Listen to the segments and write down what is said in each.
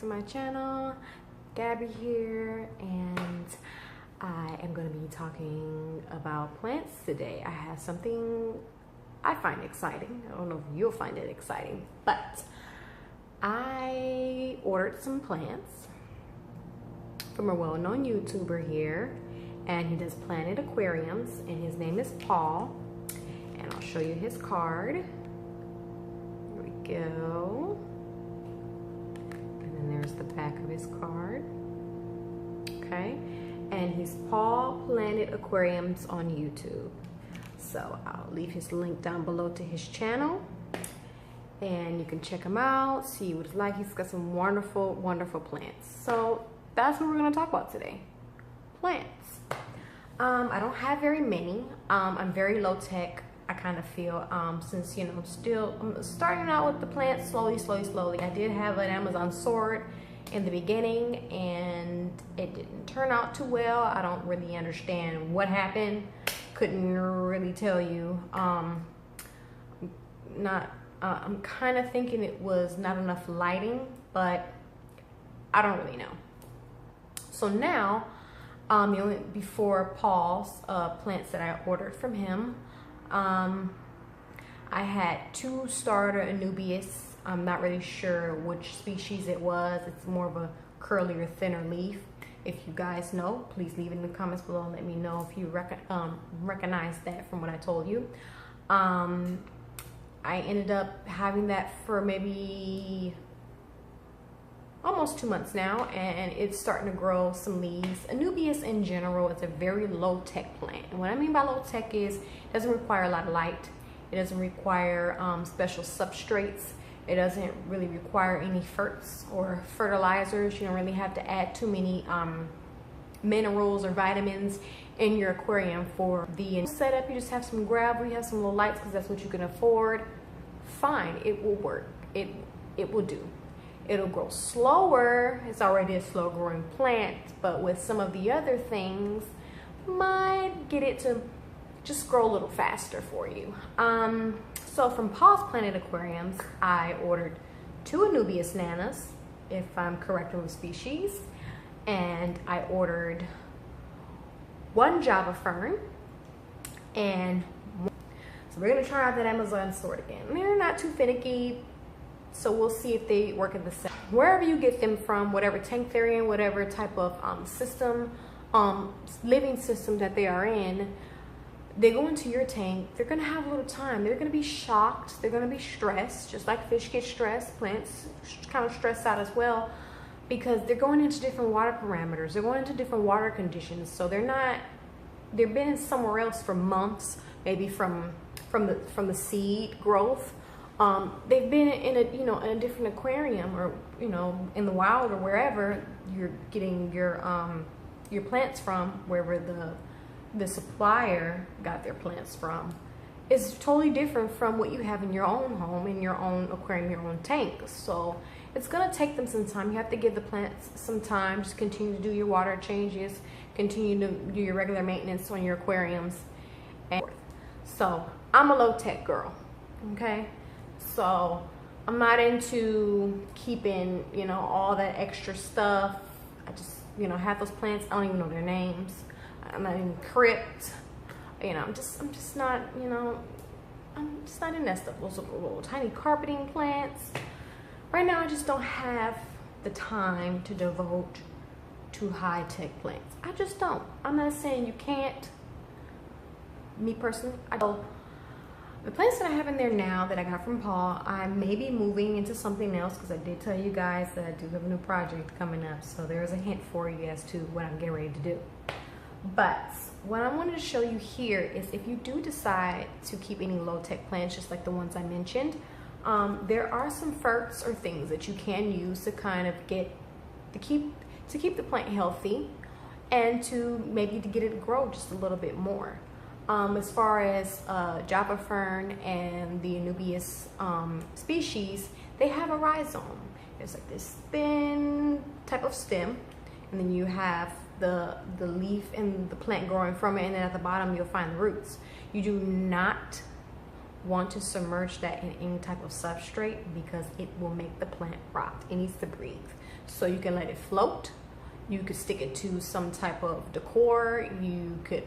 to my channel. Gabby here, and I am going to be talking about plants today. I have something I find exciting. I don't know if you'll find it exciting, but I ordered some plants from a well-known YouTuber here, and he does Planted Aquariums, and his name is Paul, and I'll show you his card. Here we go. And then there's the back of his card. Okay, and he's PaulsPlantedAquariums on YouTube. So I'll leave his link down below to his channel, and you can check him out, see what it's like. He's got some wonderful, wonderful plants. So that's what we're going to talk about today. Plants. I don't have very many. I'm very low tech, I kind of feel, since, you know, I'm starting out with the plants slowly. I did have an Amazon sword in the beginning, and it didn't turn out too well. I don't really understand what happened. Couldn't really tell you. I'm kind of thinking it was not enough lighting, but I don't really know. So now, before Paul's plants that I ordered from him, I had two starter Anubias. I'm not really sure which species it was. It's more of a curlier, thinner leaf. If you guys know, please leave it in the comments below and let me know if you recognize that from what I told you. I ended up having that for maybe almost 2 months now, and it's starting to grow some leaves. Anubias in general is a very low-tech plant, and what I mean by low-tech is it doesn't require a lot of light. It doesn't require special substrates. It doesn't really require any ferts or fertilizers. You don't really have to add too many minerals or vitamins in your aquarium for the setup. You just have some gravel, you have some little lights because that's what you can afford. Fine, it will work. It will do. It'll grow slower. It's already a slow growing plant, but with some of the other things, might get it to just grow a little faster for you. So from PaulsPlantedAquariums, I ordered 2 Anubias nanas, if I'm correct on the species, and I ordered 1 Java fern, and so we're gonna try out that Amazon sword again. They're not too finicky, so we'll see if they work in the same. Wherever you get them from, whatever tank they're in, whatever type of living system that they are in, they go into your tank, they're gonna have a little time. They're gonna be shocked, they're gonna be stressed, just like fish get stressed, plants kind of stress out as well, because they're going into different water parameters, they're going into different water conditions. So they've been somewhere else for months, maybe from the seed growth. They've been in a different aquarium, or in the wild, or wherever you're getting your plants from, wherever the supplier got their plants from, is totally different from what you have in your own home, in your own aquarium, your own tank. So it's gonna take them some time. You have to give the plants some time. Just continue to do your water changes, continue to do your regular maintenance on your aquariums. And so I'm a low-tech girl, okay? So I'm not into keeping, all that extra stuff. I just, have those plants, I don't even know their names. I'm not in crypt, I'm just not, I'm just not in that stuff. Those little tiny carpeting plants. Right now, I just don't have the time to devote to high-tech plants. I just don't. I'm not saying you can't. Me personally, I don't. The plants that I have in there now that I got from Paul, I may be moving into something else, because I did tell you guys that I do have a new project coming up. So there's a hint for you as to what I'm getting ready to do. But what I wanted to show you here is, if you do decide to keep any low-tech plants, just like the ones I mentioned, there are some ferts or things that you can use to kind of keep the plant healthy, and to maybe to get it to grow just a little bit more. As far as Java fern and the Anubias species, they have a rhizome. It's like this thin type of stem, and then you have the leaf and the plant growing from it, and then at the bottom you'll find the roots. You do not want to submerge that in any type of substrate, because it will make the plant rot. It needs to breathe. So you can let it float. You could stick it to some type of decor. You could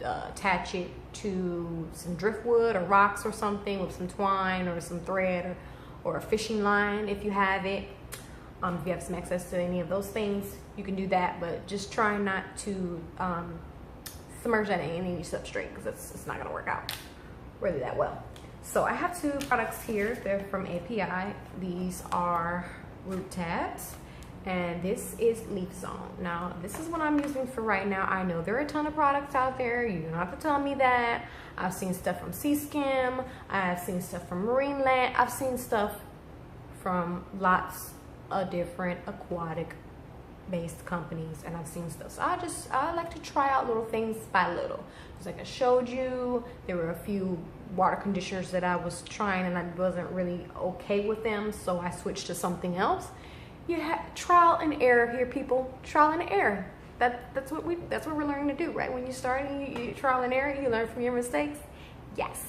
attach it to some driftwood or rocks or something with some twine or some thread or a fishing line if you have it. If you have some access to any of those things, you can do that, but just try not to submerge that in any substrate, because it's not gonna work out really that well. So I have two products here. They're from API. These are root tabs, and this is Leaf Zone. Now, this is what I'm using for right now. I know there are a ton of products out there. You don't have to tell me that. I've seen stuff from Sea Skim. I've seen stuff from Marine Land. I've seen stuff from lots of different aquatic based companies, and I've seen stuff. So I like to try out little things by little. Just like I showed you, there were a few water conditioners that I was trying and I wasn't really okay with them, so I switched to something else. You have trial and error here, people. Trial and error. That's what we're learning to do, right? When you start and you trial and error, you learn from your mistakes. Yes.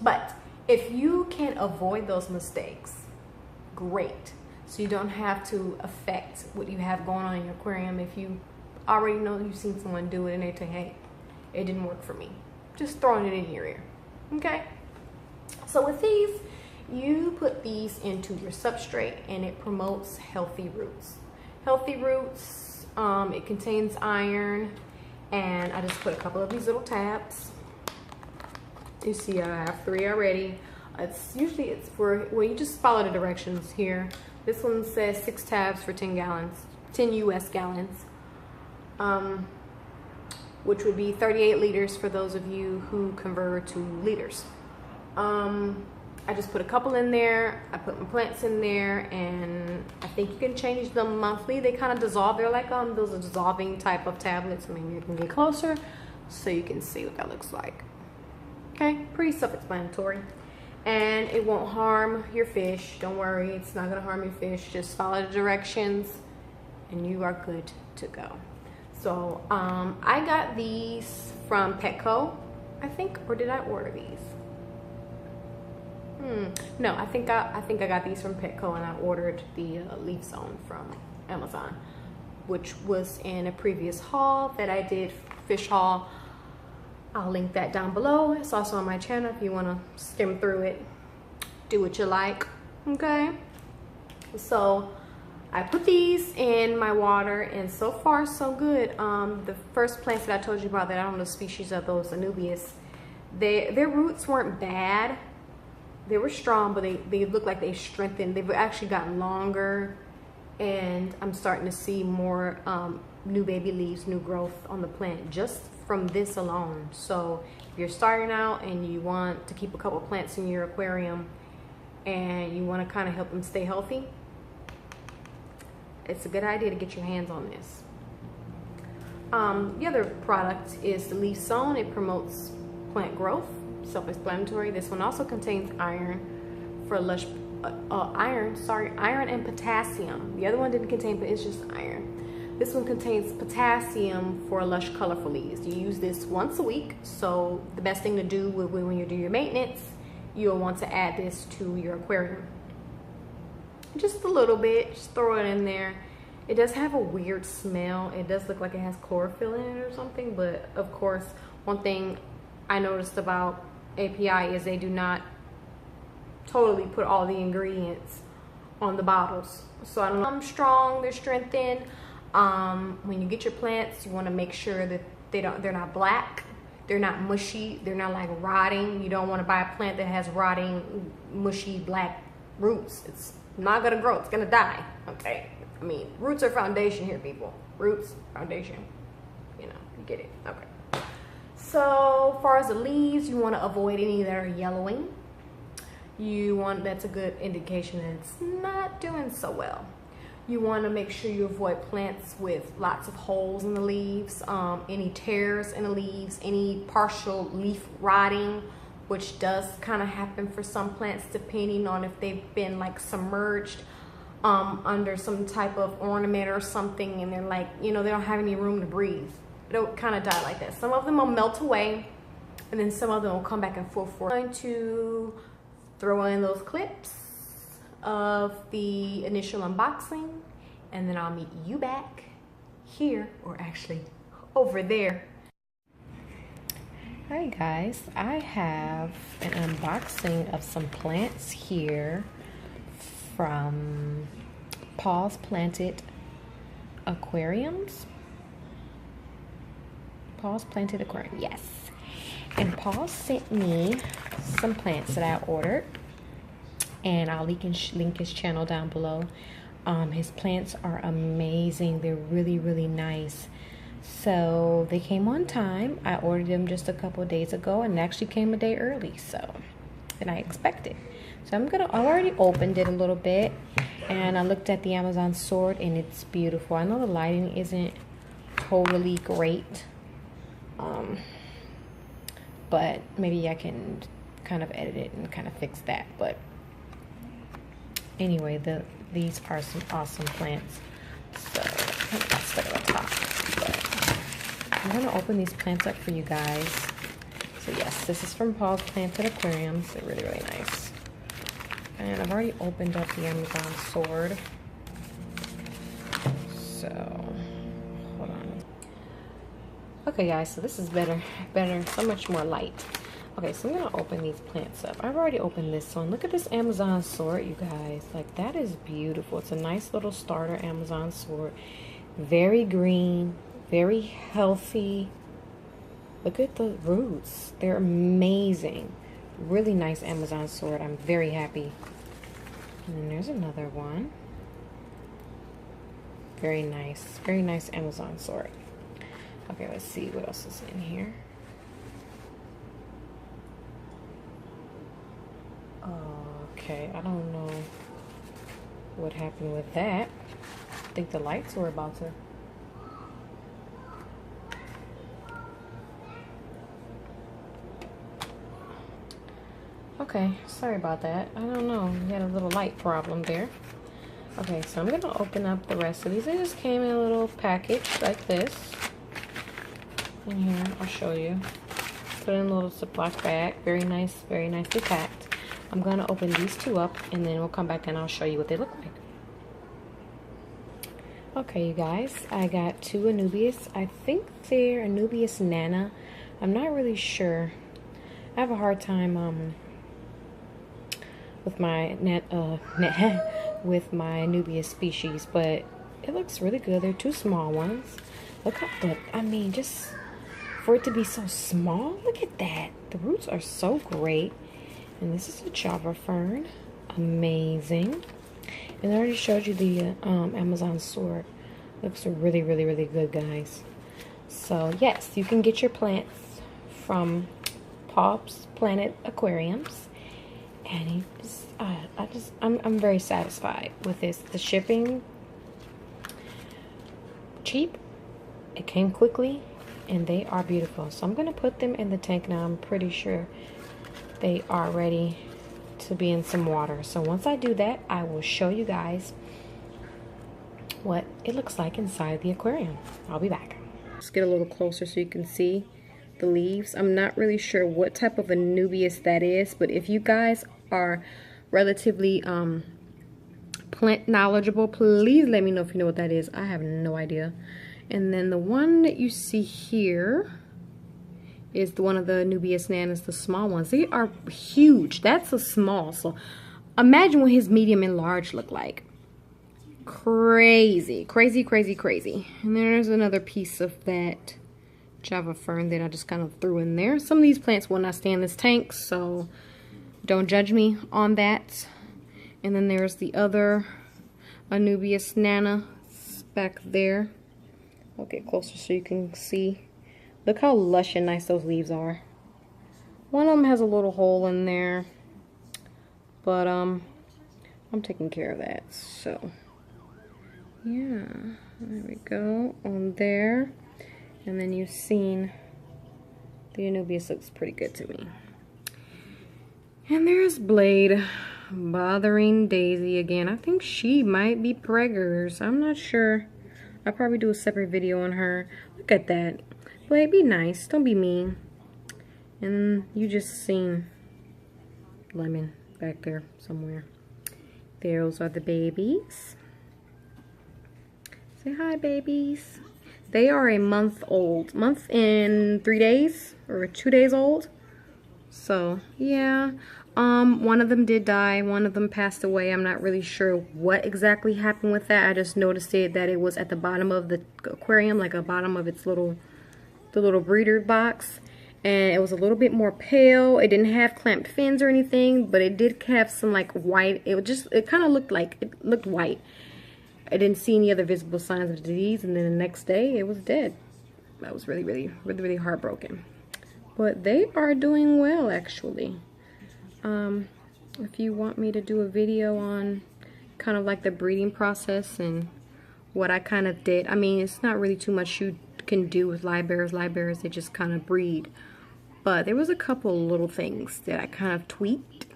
But if you can avoid those mistakes, great. So you don't have to affect what you have going on in your aquarium. If you already know you've seen someone do it and they say, hey, it didn't work for me, just throwing it in your ear. Okay? So with these, you put these into your substrate and it promotes healthy roots. Healthy roots, it contains iron, and I just put a couple of these little tabs. You see I have 3 already. It's for, well, you just follow the directions here. This one says 6 tabs for 10 gallons, 10 US gallons, which would be 38 liters for those of you who convert to liters. I just put a couple in there. I put my plants in there, and I think you can change them monthly. They kind of dissolve. They're like those dissolving type of tablets. Maybe you can get closer so you can see what that looks like. Okay, pretty self-explanatory. And it won't harm your fish. Don't worry, it's not gonna harm your fish. Just follow the directions and you are good to go. So I got these from Petco, I think, or did I order these? No, I think I got these from Petco, and I ordered the Leaf Zone from Amazon, which was in a previous haul that I did, fish haul. I'll link that down below. It's also on my channel if you want to skim through it, do what you like. Okay, so I put these in my water, and so far so good. The first plants that I told you about, that I don't know the species of those, Anubias, their roots weren't bad. They were strong, but they look like they strengthened. They've actually gotten longer, and I'm starting to see more new baby leaves, new growth on the plant just from this alone. So if you're starting out and you want to keep a couple plants in your aquarium and you want to kind of help them stay healthy, it's a good idea to get your hands on this. The other product is the Leaf Zone. It promotes plant growth. Self-explanatory. This one also contains iron for lush iron and potassium. The other one didn't contain, but it's just iron. This one contains potassium for lush, colorful leaves. You use this once a week, so the best thing to do when you do your maintenance, you'll want to add this to your aquarium. Just a little bit, just throw it in there. It does have a weird smell. It does look like it has chlorophyll in it or something, but of course, one thing I noticed about API is they do not totally put all the ingredients on the bottles. So I don't know. Strong, they're strengthened. When you get your plants, you want to make sure that they're not black, they're not mushy, they're not like rotting. You don't want to buy a plant that has rotting, mushy black roots. It's not gonna grow, it's gonna die. Okay, I mean, roots are foundation here, people. Roots, foundation, you know, you get it. Okay. So far as the leaves, you want to avoid any that are yellowing. That's a good indication that it's not doing so well. You want to make sure you avoid plants with lots of holes in the leaves, any tears in the leaves, any partial leaf rotting, which does kind of happen for some plants depending on if they've been like submerged under some type of ornament or something, and they're like, you know, they don't have any room to breathe. It'll kind of die like that. Some of them will melt away, and then some of them will come back in full force. I'm going to throw in those clips of the initial unboxing, and then I'll meet you back here, or actually over there. Hi guys, I have an unboxing of some plants here from Paul's Planted Aquariums. Paul's Planted Aquarium, yes. And Paul sent me some plants that I ordered, and I'll link his channel down below. His plants are amazing. They're really, really nice. So they came on time. I ordered them just a couple of days ago, and it actually came a day early, so than I expected. So I already opened it a little bit, and I looked at the Amazon sword, and it's beautiful. I know the lighting isn't totally great, but maybe I can kind of edit it and kind of fix that. But anyway, these are some awesome plants. So let's start at the top. But I'm gonna open these plants up for you guys. So yes, this is from Paul's Planted Aquariums. They're really, really nice. And I've already opened up the Amazon sword. So hold on. Okay guys, so this is better, so much more light. Okay, so I'm gonna open these plants up. I've already opened this one. Look at this Amazon sword, you guys. Like, that is beautiful. It's a nice little starter Amazon sword. Very green, very healthy. Look at the roots. They're amazing. Really nice Amazon sword. I'm very happy. And then there's another one. Very nice Amazon sword. Okay, let's see what else is in here. Okay, I don't know what happened with that. I think the lights were about to... Okay, sorry about that. I don't know. We had a little light problem there. Okay, so I'm gonna open up the rest of these. They just came in a little package like this. In here, I'll show you. Put in a little Ziploc bag. Very nicely packed. I'm gonna open these two up, and then we'll come back and I'll show you what they look like. Okay, you guys, I got two Anubias. I think they're Anubias Nana. I'm not really sure. I have a hard time with my with my Anubias species, but it looks really good. They're two small ones. Look how I mean, just for it to be so small, look at that. The roots are so great. And this is a Java fern. Amazing. And I already showed you the Amazon sword. Looks really good, guys. So yes, you can get your plants from Paul's Planted Aquariums. And I'm very satisfied with this. The shipping, cheap. It came quickly, and they are beautiful. So I'm gonna put them in the tank now. I'm pretty sure they are ready to be in some water. So once I do that, I will show you guys what it looks like inside the aquarium. I'll be back. Let's get a little closer so you can see the leaves. I'm not really sure what type of Anubias that is, but if you guys are relatively plant knowledgeable, please let me know if you know what that is. I have no idea. And then the one that you see here is the one of the Anubias Nanas, the small ones. They are huge. That's a small. So imagine what his medium and large look like. Crazy. And there's another piece of that Java fern that I just kind of threw in there. Some of these plants will not stay in this tank, so don't judge me on that. And then there's the other Anubias Nana back there. I'll get closer so you can see. Look how lush and nice those leaves are. One of them has a little hole in there, but I'm taking care of that. So yeah, there we go on there. And then you've seen the Anubias looks pretty good to me. And there's Blade bothering Daisy again. I think she might be preggers. I'm not sure. I'll probably do a separate video on her. Look at that. Blade, be nice. Don't be mean. And you just seen Lemon back there somewhere. Those are the babies. Say hi, babies. They are a month old. Month and 3 days or 2 days old. So yeah, one of them did die. One of them passed away. I'm not really sure what exactly happened with that. I just noticed that it was at the bottom of the aquarium, like the bottom of its little breeder box, and it was a little bit more pale. It didn't have clamped fins or anything, but it did have some like white. It kind of looked like it looked white. I didn't see any other visible signs of disease, and then the next day it was dead. I was really heartbroken. But they are doing well, actually. If you want me to do a video on kind of like the breeding process and what I kind of did, I mean, it's not really too much you can do with live bearers. Live bearers, they just kind of breed. But there was a couple little things that I kind of tweaked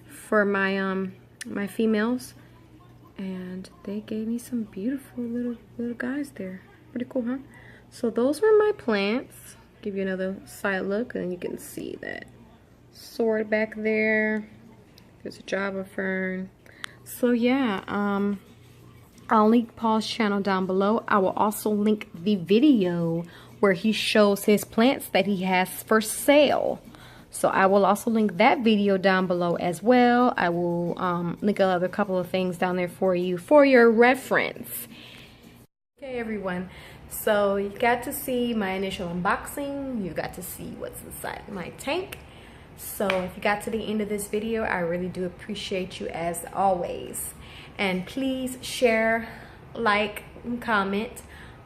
for my my females, and they gave me some beautiful little guys there. Pretty cool, huh? So those were my plants. Give you another side look, and then you can see that sword back there. There's a Java fern. So yeah, I'll link Paul's channel down below. I will also link the video where he shows his plants that he has for sale. So I will also link that video down below as well. I will link another couple of things down there for you for your reference. Okay, everyone. So you got to see my initial unboxing. You got to see what's inside my tank. So if you got to the end of this video, I really do appreciate you as always. And please share, like, and comment.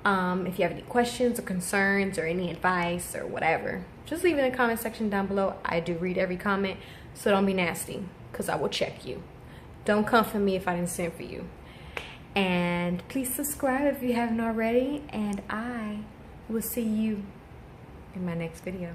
If you have any questions or concerns or any advice or whatever, just leave it in the comment section down below. I do read every comment, so don't be nasty, because I will check you. Don't come for me if I didn't send for you. And please subscribe if you haven't already, and I will see you in my next video.